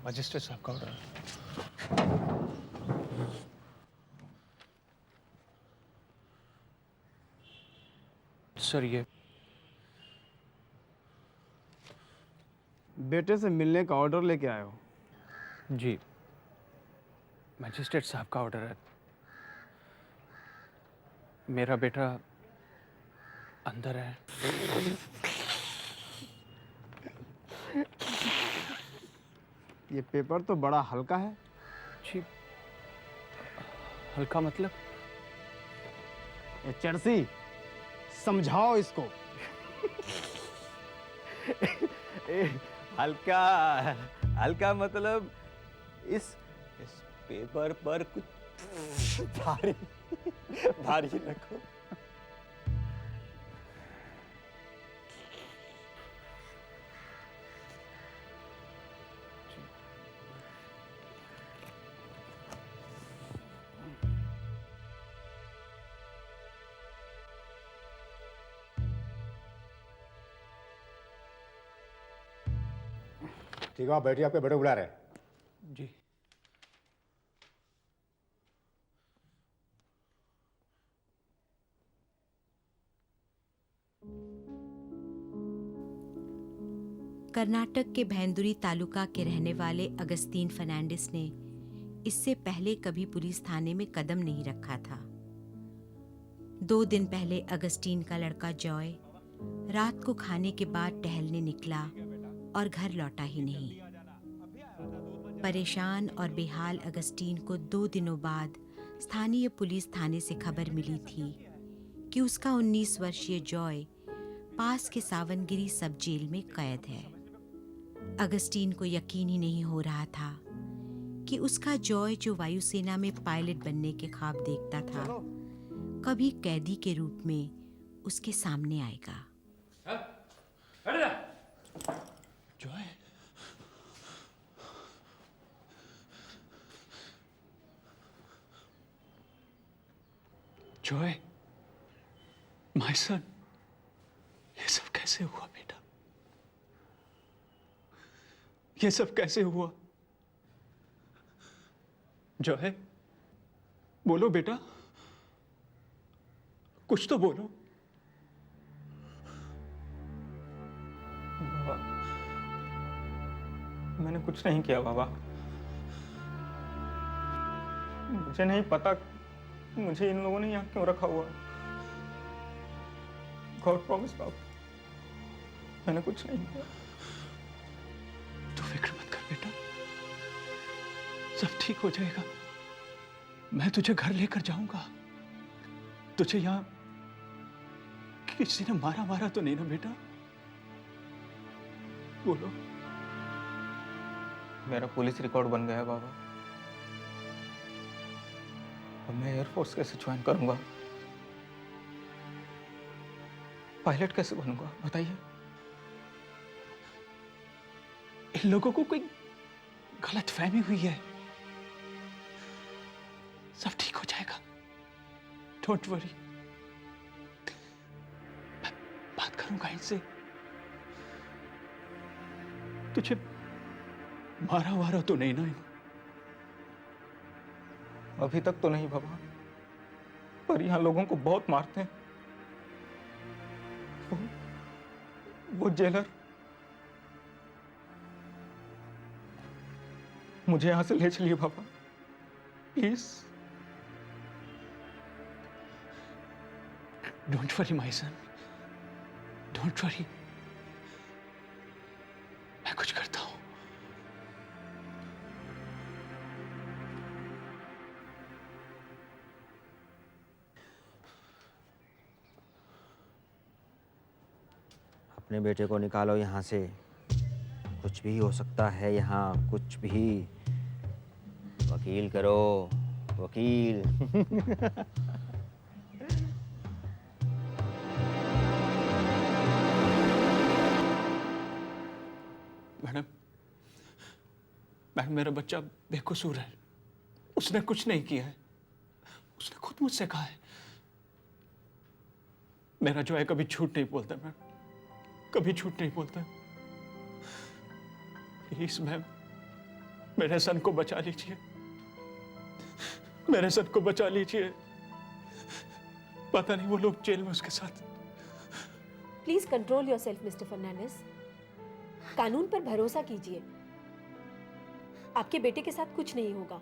Magistrate साहब का order है। सर ये बेटे से मिलने का ऑर्डर लेके आए हो? जी मजिस्ट्रेट साहब का ऑर्डर है। मेरा बेटा अंदर है। ये पेपर तो बड़ा हल्का है। जी हल्का मतलब? ये चर्सी, समझाओ इसको। हल्का हल्का मतलब इस पेपर पर कुछ भारी भारी रखो। ठीक है, आप बैठिए, आपके बड़े बुला रहे हैं। जी कर्नाटक के भैंदुरी तालुका के रहने वाले अगस्तीन फर्नांडिस ने इससे पहले कभी पुलिस थाने में कदम नहीं रखा था। 2 दिन पहले अगस्टीन का लड़का जॉय रात को खाने के बाद टहलने निकला और घर लौटा ही नहीं। परेशान और बेहाल अगस्टीन को 2 दिनों बाद स्थानीय पुलिस थाने से खबर मिली थी कि उसका 19 वर्षीय जॉय पास के सावनगिरी सब जेल में कैद है। अगस्टीन को यकीन ही नहीं हो रहा था कि उसका जॉय, जो वायुसेना में पायलट बनने के ख्वाब देखता था, कभी कैदी के रूप में उसके सामने आएगा। जॉय, जॉय, माय सन, ये सब कैसे हुआ बेटा? ये सब कैसे हुआ? जॉय, बोलो बेटा, कुछ तो बोलो। बाबा, मैंने कुछ नहीं किया बाबा। मुझे नहीं पता मुझे इन लोगों ने यहाँ क्यों रखा हुआ। गॉड प्रॉमिस बाबा, मैंने कुछ नहीं किया। तू फिक्र मत कर बेटा, सब ठीक हो जाएगा। मैं तुझे घर लेकर जाऊंगा। तुझे यहां किसी ने मारा तो नहीं ना बेटा? बोलो। मेरा पुलिस रिकॉर्ड बन गया बाबा। अब मैं एयरफोर्स कैसे ज्वाइन करूंगा? पायलट कैसे बनूंगा बताइए? इन लोगों को कोई गलत फहमी हुई है। सब ठीक हो जाएगा, डोंट वरी। मैं बात करूंगा इनसे। तुझे मारा तो नहीं ना? अभी तक तो नहीं बाबा, पर यहां लोगों को बहुत मारते हैं। वो जेलर मुझे यहां से ले चलिए बाबा, please. Don't worry my son, don't worry. मैं कुछ करता हूं। अपने बेटे को निकालो यहाँ से। कुछ भी हो सकता है यहाँ, कुछ भी। वकील करो, वकील। मैडम, मेरा बच्चा बेकसूर है। उसने कुछ नहीं किया है। उसने खुद मुझसे कहा है। मेरा जो है कभी झूठ नहीं बोलता मैम, कभी झूठ नहीं बोलता। प्लीज मैम, मेरे सन को बचा लीजिए, मेरे सन को बचा लीजिए। पता नहीं वो लोग जेल में उसके साथ। Please control yourself mister Fernandes. कानून पर भरोसा कीजिए। आपके बेटे के साथ कुछ नहीं होगा।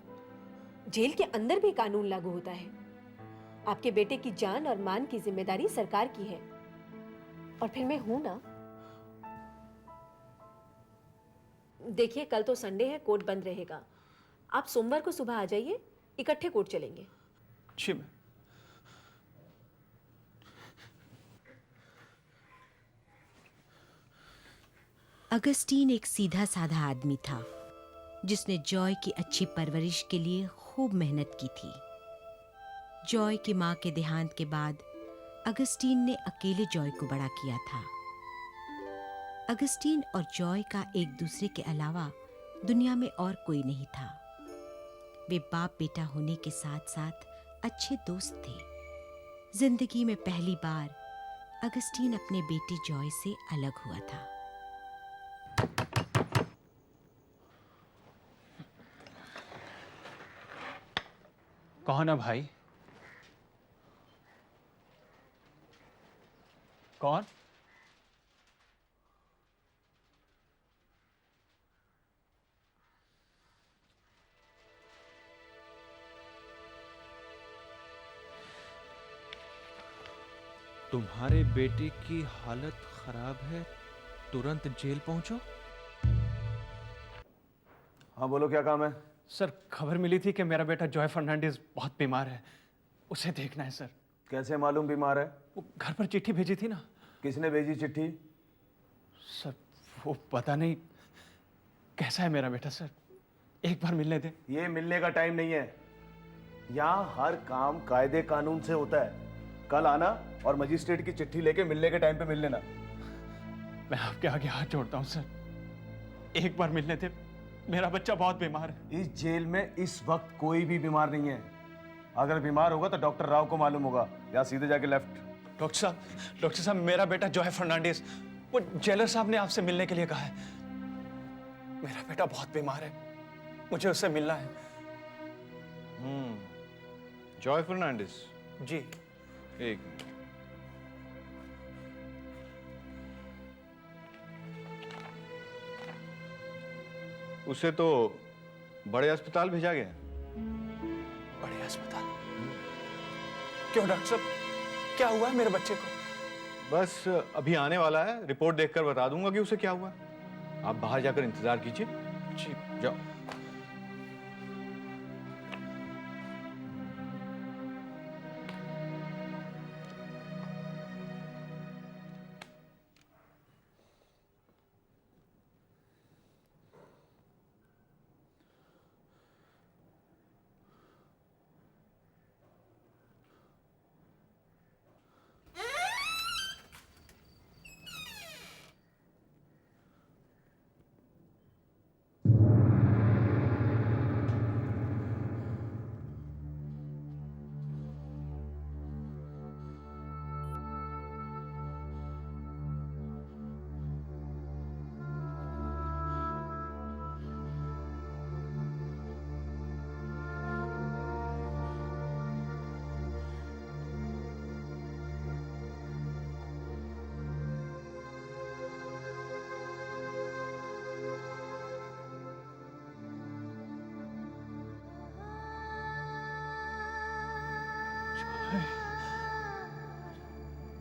जेल के अंदर भी कानून लागू होता है। आपके बेटे की जान और मान की जिम्मेदारी सरकार की है, और फिर मैं हूं ना। देखिए, कल तो संडे है, कोर्ट बंद रहेगा। आप सोमवार को सुबह आ जाइए, इकट्ठे कोर्ट चलेंगे। जी मैम। अगस्टीन एक सीधा साधा आदमी था जिसने जॉय की अच्छी परवरिश के लिए खूब मेहनत की थी। जॉय की मां के देहांत के बाद अगस्टीन ने अकेले जॉय को बड़ा किया था। अगस्टीन और जॉय का एक दूसरे के अलावा दुनिया में और कोई नहीं था। वे बाप बेटा होने के साथ साथ अच्छे दोस्त थे। जिंदगी में पहली बार अगस्टीन अपने बेटे जॉय से अलग हुआ था। कौन है भाई? कौन? तुम्हारे बेटे की हालत खराब है, तुरंत जेल पहुंचो। हाँ बोलो, क्या काम है? सर, खबर मिली थी कि मेरा बेटा जॉय फर्नांडिस बहुत बीमार है, उसे देखना है सर। कैसे मालूम बीमार है? वो घर पर चिट्ठी भेजी थी ना। किसने भेजी चिट्ठी? सर, वो पता नहीं। कैसा है मेरा बेटा सर? एक बार मिलने दे। ये मिलने का टाइम नहीं है। यहाँ हर काम कायदे कानून से होता है। कल आना और मजिस्ट्रेट की चिट्ठी लेके मिलने के टाइम पे मिल लेना। मैं आपके आगे हाथ जोड़ता हूँ सर, एक बार मिलने दे। मेरा बच्चा बहुत बीमार है। इस जेल में इस वक्त कोई भी बीमार नहीं है। अगर बीमार होगा तो डॉक्टर राव को मालूम होगा, या सीधे जाके लेफ्ट। डॉक्टर साहब, मेरा बेटा जॉय फर्नांडिस, वो जेलर साहब ने आपसे मिलने के लिए कहा है। मेरा बेटा बहुत बीमार है, मुझे उससे मिलना है। जॉय फर्नांडिस? जी। एक मिनट। उसे तो बड़े अस्पताल भेजा गया। बड़े अस्पताल? क्यों डॉक्टर साहब, क्या हुआ है मेरे बच्चे को? बस अभी आने वाला है, रिपोर्ट देखकर बता दूंगा कि उसे क्या हुआ। आप बाहर जाकर इंतजार कीजिए। जी। जाओ।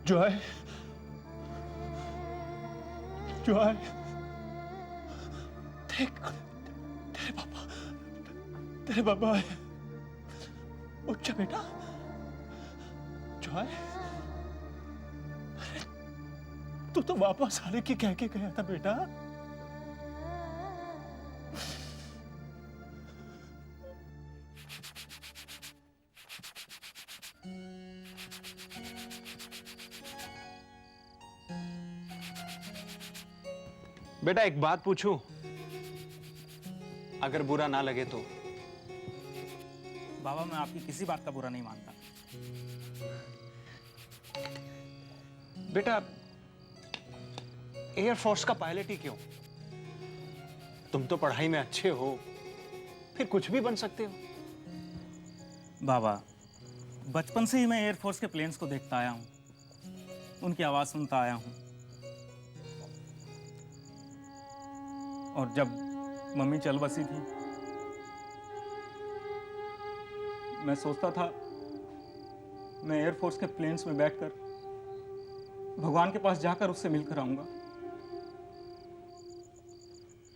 जॉय, जॉय, देख, तेरे पापा है। उठ जा बेटा। जॉय, अरे तू तो वापस आने की कह के गया था बेटा। बेटा एक बात पूछूं, अगर बुरा ना लगे तो? बाबा, मैं आपकी किसी बात का बुरा नहीं मानता। बेटा, एयरफोर्स का पायलट ही क्यों? तुम तो पढ़ाई में अच्छे हो, फिर कुछ भी बन सकते हो। बाबा, बचपन से ही मैं एयरफोर्स के प्लेन्स को देखता आया हूँ, उनकी आवाज़ सुनता आया हूँ। और जब मम्मी चल बसी थी, मैं सोचता था मैं एयरफोर्स के प्लेन्स में बैठकर भगवान के पास जाकर उससे मिलकर आऊंगा।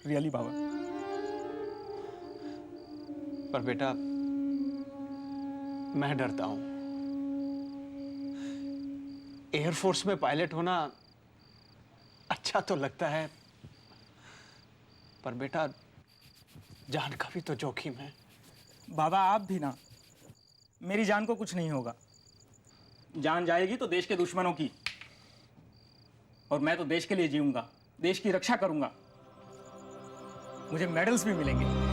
रियली बाबा। पर बेटा, मैं डरता हूं। एयरफोर्स में पायलट होना अच्छा तो लगता है, पर बेटा जान का भी तो जोखिम है। बाबा, आप भी ना। मेरी जान को कुछ नहीं होगा। जान जाएगी तो देश के दुश्मनों की, और मैं तो देश के लिए जीऊंगा, देश की रक्षा करूंगा। मुझे मेडल्स भी मिलेंगे।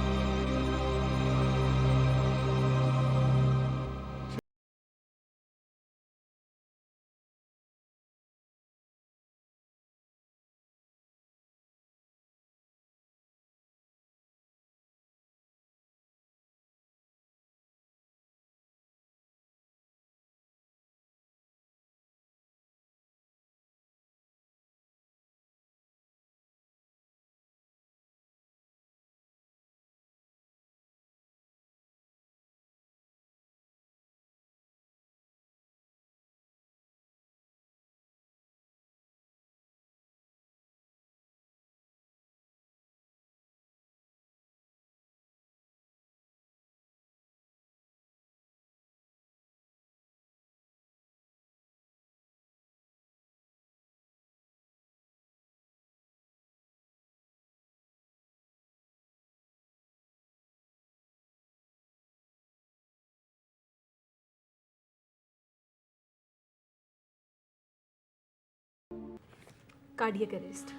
Cardiac arrest.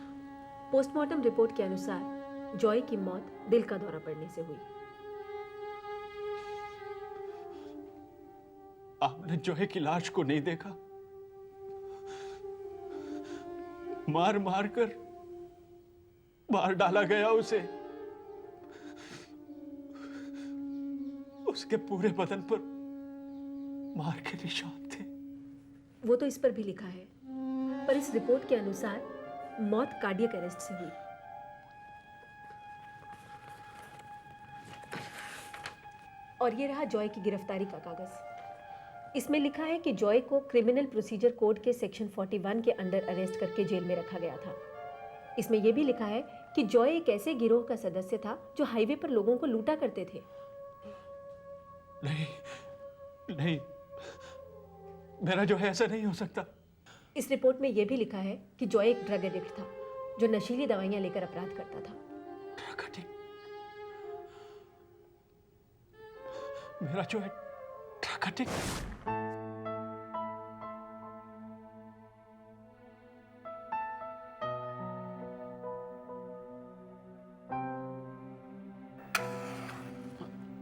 पोस्टमार्टम रिपोर्ट के अनुसार जॉय की मौत दिल का दौरा पड़ने से हुई। आपने जॉय की लाश को नहीं देखा? मार मार कर मार डाला गया उसे। उसके पूरे बदन पर मार के निशान थे। वो तो इस पर भी लिखा है, पर इस रिपोर्ट के अनुसार मौत कार्डियक अरेस्ट से हुई। और ये रहा जॉय की गिरफ्तारी का कागज। इसमें लिखा है कि जॉय को क्रिमिनल प्रोसीजर कोड के सेक्शन 41 के अंडर अरेस्ट करके जेल में रखा गया था। इसमें यह भी लिखा है कि जॉय एक ऐसे गिरोह का सदस्य था जो हाईवे पर लोगों को लूटा करते थे। नहीं, नहीं, मेरा जो है ऐसा नहीं हो सकता। इस रिपोर्ट में यह भी लिखा है कि जॉय एक ड्रग एडिक्ट था जो नशीली दवाइयां लेकर अपराध करता था। Drug addict? मेरा जो है ड्रग एडिक्ट?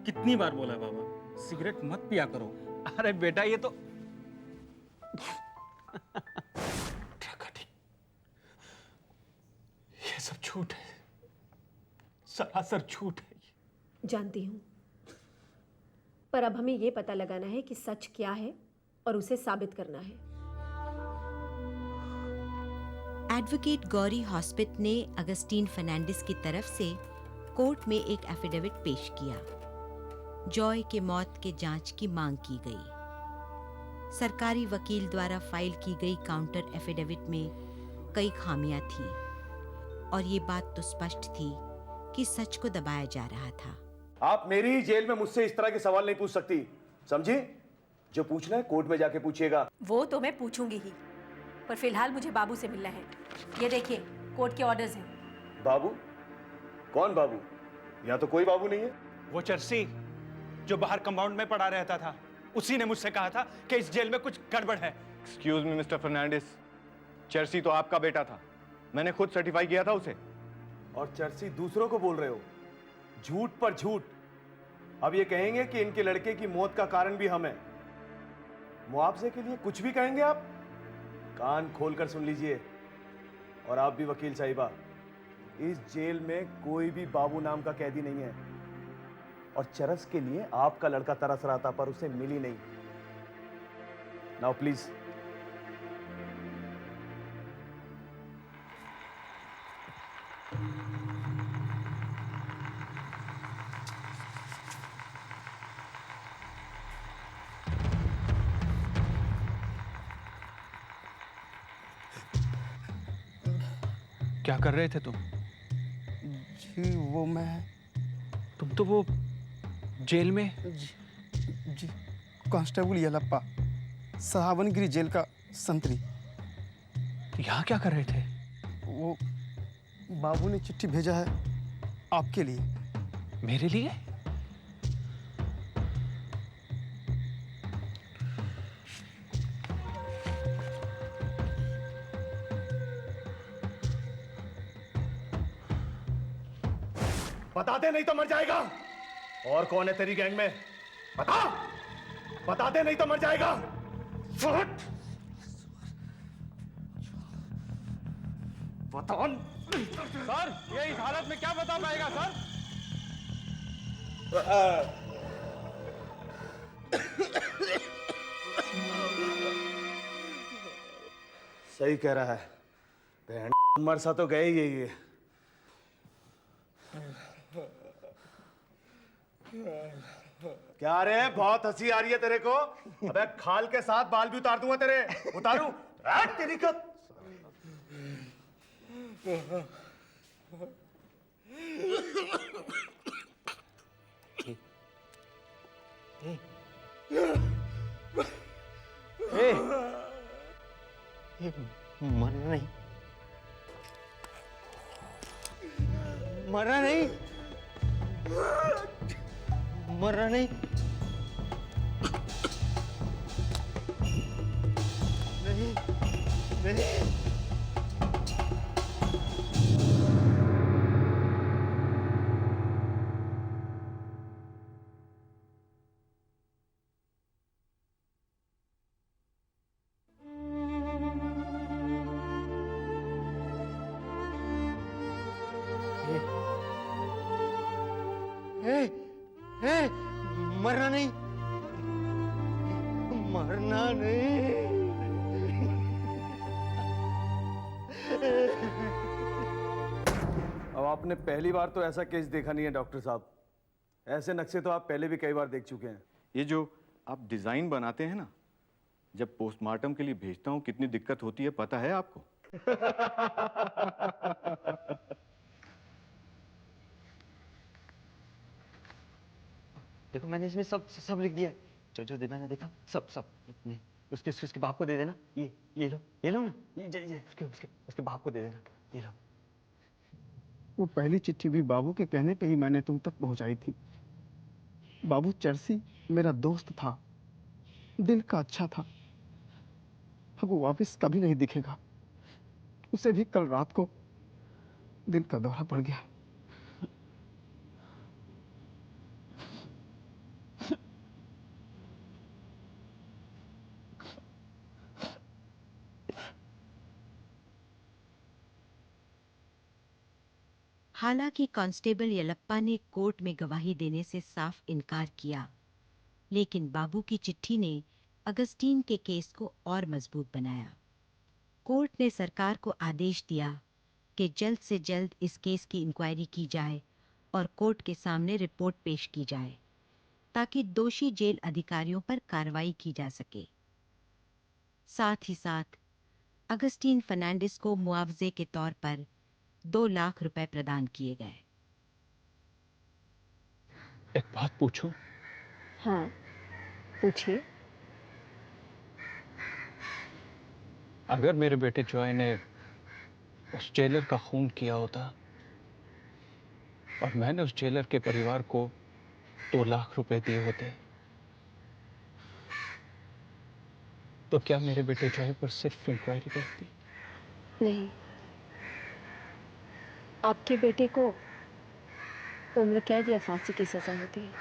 कितनी बार बोला है बाबा, सिगरेट मत पिया करो। अरे बेटा, ये तो ये सब झूठ है, सरासर झूठ है। जानती हूं, पर अब हमें यह पता लगाना है कि सच क्या है और उसे साबित करना है। एडवोकेट गौरी हॉस्पिट ने अगस्टीन फर्नांडिस की तरफ से कोर्ट में एक एफिडेविट पेश किया। जॉय के मौत के जांच की मांग की गई। सरकारी वकील द्वारा फाइल की गई काउंटर एफिडेविट में कई खामियां थीं और ये बात तो स्पष्ट थी कि सच को दबाया जा रहा था। आप मेरी ही जेल में मुझसे इस तरह के सवाल नहीं पूछ सकती, समझी? जो पूछना है कोर्ट में जाके पूछिएगा। वो तो मैं पूछूंगी ही, पर फिलहाल मुझे बाबू से मिलना है। ये देखिए, कोर्ट के ऑर्डर्स हैं। बाबू? कौन बाबू? यहाँ तो कोई बाबू नहीं है। वो चर्सी जो बाहर कंपाउंड में पड़ा रहता था, उसी ने मुझसे कहा था कि इस जेल में कुछ गड़बड़ है। एक्सक्यूज मी मिस्टर फर्नांडिस, चर्सी तो आपका बेटा था, मैंने खुद सर्टिफाई किया था उसे। और चर्सी दूसरों को बोल रहे हो, झूठ पर झूठ। अब ये कहेंगे कि इनके लड़के की मौत का कारण भी हम हैं। मुआवजे के लिए कुछ भी कहेंगे आप? कान खोलकर सुन लीजिए। और आप भी वकील साहिबा, इस जेल में कोई भी बाबू नाम का कैदी नहीं है। और चरस के लिए आपका लड़का तरस रहा था पर उसे मिली नहीं। Now please. क्या कर रहे थे तुम? जी वो मैं तुम तो वो जेल में। जी कांस्टेबल यलप्पा, सहावनगिरी जेल का संतरी। यहाँ क्या कर रहे थे? वो बाबू ने चिट्ठी भेजा है आपके लिए। मेरे लिए? बता दे नहीं तो मर जाएगा। और कौन है तेरी गैंग में? बता, बता दे नहीं तो मर जाएगा। बता। सर, ये इस हालत में क्या बता पाएगा सर? सही कह रहा है। बहन मर सा तो गए ही ये। क्या रे, बहुत हंसी आ रही है तेरे को? अबे खाल के साथ बाल भी उतार दूंगा तेरे। उतारू? तेरी का। मरना नहीं, मरना नहीं, मरना नहीं। नहीं, नहीं। मरना नहीं, मरना नहीं। अब आपने पहली बार तो ऐसा केस देखा नहीं है डॉक्टर साहब। ऐसे नक्शे तो आप पहले भी कई बार देख चुके हैं। ये जो आप डिजाइन बनाते हैं ना, जब पोस्टमार्टम के लिए भेजता हूँ कितनी दिक्कत होती है पता है आपको? देखो मैंने इसमें सब सब लिख दिया है। जो मैंने देखा सब सब। उसके उसके बाप को दे देना। ये लो ना। ये उसके बाप को दे देना। ये लो। वो पहली चिट्ठी भी बाबू के कहने पे ही मैंने तुम तक पहुंचाई थी। बाबू चरसी मेरा दोस्त था, दिल का अच्छा था। अब वो वापस कभी नहीं दिखेगा। उसे भी कल रात को दिल का दौरा पड़ गया। हालांकि कांस्टेबल यलप्पा ने कोर्ट में गवाही देने से साफ इनकार किया, लेकिन बाबू की चिट्ठी ने अगस्टीन के केस को और मजबूत बनाया। कोर्ट ने सरकार को आदेश दिया कि जल्द से जल्द इस केस की इंक्वायरी की जाए और कोर्ट के सामने रिपोर्ट पेश की जाए ताकि दोषी जेल अधिकारियों पर कार्रवाई की जा सके। साथ ही साथ अगस्टीन फर्नांडिस को मुआवजे के तौर पर 2 लाख रुपए प्रदान किए गए। एक बात पूछूं? हाँ, पूछिए। अगर मेरे बेटे जॉय ने उस जेलर का खून किया होता और मैंने उस जेलर के परिवार को 2 लाख रुपए दिए होते, तो क्या मेरे बेटे जॉय पर सिर्फ इंक्वायरी करती? नहीं, आपके बेटे को उम्र कैद या फांसी की सजा होती है।